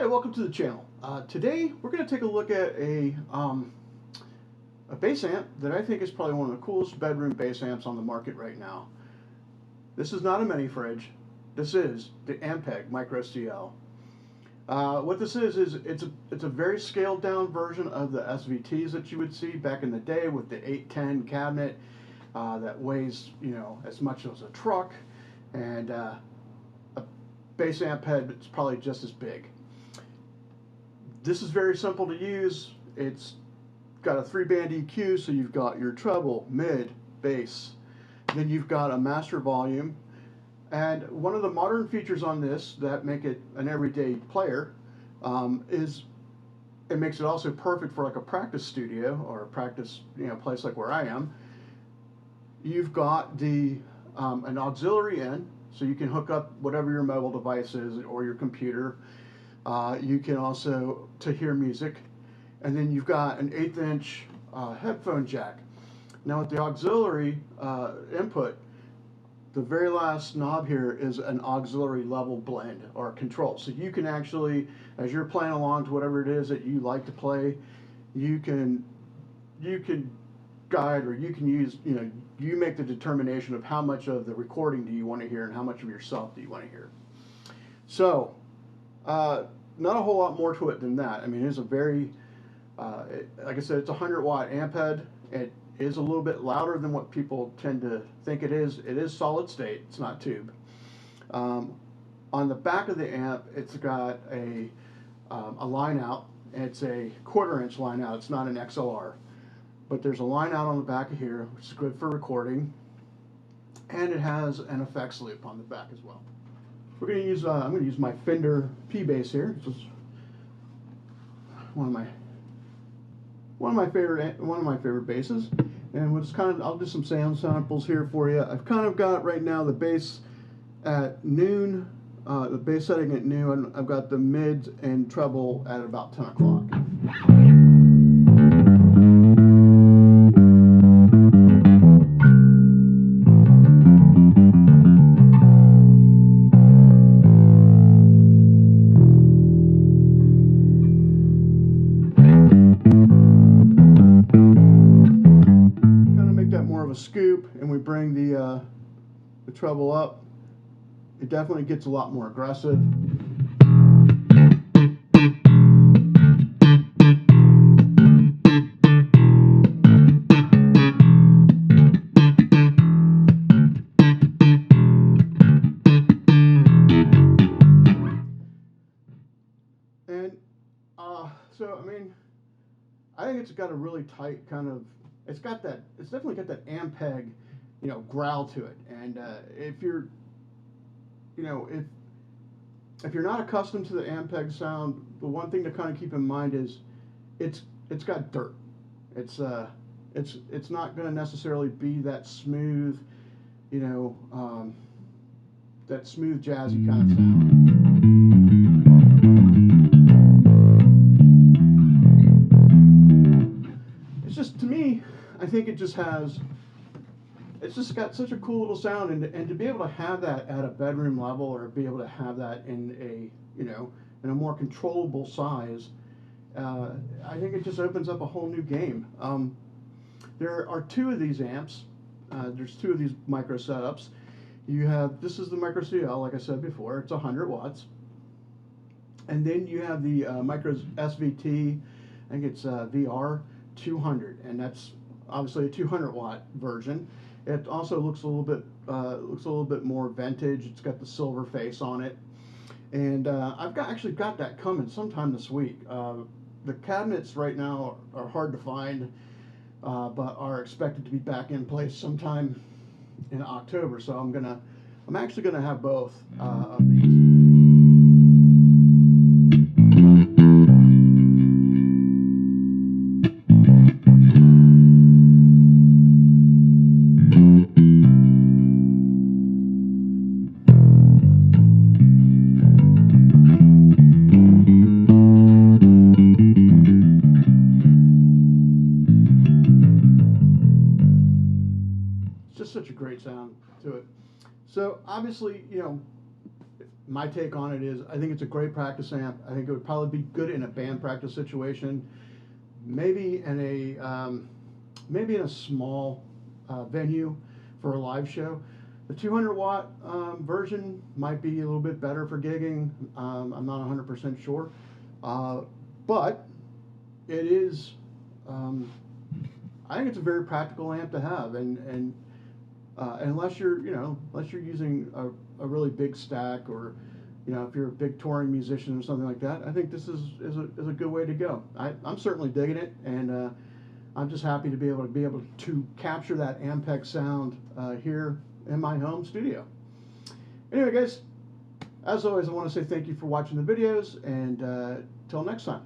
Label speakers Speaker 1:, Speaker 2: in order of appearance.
Speaker 1: Hey, welcome to the channel. Today we're going to take a look at a bass amp that I think is probably one of the coolest bedroom bass amps on the market right now. This is not a mini fridge. This is the Ampeg Micro CL. What this is it's a very scaled down version of the SVTs that you would see back in the day with the 810 cabinet that weighs as much as a truck, and a bass amp head that's probably just as big. This is very simple to use. It's got a 3-band EQ, so you've got your treble, mid, bass. Then you've got a master volume. And one of the modern features on this that make it an everyday player is it makes it also perfect for like a practice studio or a practice place like where I am. You've got the an auxiliary in, so you can hook up whatever your mobile device is or your computer. You can also to hear music, and then you've got an 1/8 inch headphone jack. Now with the auxiliary input, the very last knob here is an auxiliary level blend or control. So you can actually, as you're playing along to whatever it is that you like to play, you can guide, or you can use, you make the determination of how much of the recording do you want to hear and how much of yourself do you want to hear. So not a whole lot more to it than that. I mean, it's a very, like I said, it's a 100-watt amp head. It is a little bit louder than what people tend to think it is. It is solid state. It's not tube. On the back of the amp, it's got a line out. It's a 1/4 inch line out. It's not an XLR, but there's a line out on the back of here, which is good for recording, and it has an effects loop on the back as well. We're going to use, I'm going to use my Fender P bass here. This is one of my favorite basses, and what's I'll do some sound samples here for you. I've kind of got right now the bass at noon, the bass setting at noon. I've got the mid and treble at about 10 o'clock. A scoop, and we bring the treble up. It definitely gets a lot more aggressive. And so I mean, I think it's got a really tight kind of, it's definitely got that Ampeg, growl to it. And if you're, if you're not accustomed to the Ampeg sound, the one thing to kind of keep in mind is it's got dirt. It's not going to necessarily be that smooth, that smooth jazzy kind of sound. To me, I think it's just got such a cool little sound, and to be able to have that at a bedroom level, or be able to have that in a, in a more controllable size, I think it just opens up a whole new game. There are two of these amps. There's two of these micro setups. This is the Micro CL, like I said before. It's 100 watts. And then you have the Micro SVT, I think it's VR 200, and that's obviously a 200-watt version. It also looks a little bit more vintage. It's got the silver face on it, and I've actually got that coming sometime this week. The cabinets right now are hard to find, but are expected to be back in place sometime in October. So I'm actually gonna have both of these. Just such a great sound to it. So obviously, my take on it is I think it's a great practice amp. I think it would probably be good in a band practice situation, maybe in a small venue for a live show. The 200 watt version might be a little bit better for gigging. I'm not 100% sure, but it is. I think it's a very practical amp to have, and unless you're using a really big stack, or if you're a big touring musician or something like that, I think this is a good way to go. I'm certainly digging it, and I'm just happy to be able to capture that Ampeg sound here in my home studio. Anyway, guys, as always, I want to say thank you for watching the videos, and till next time.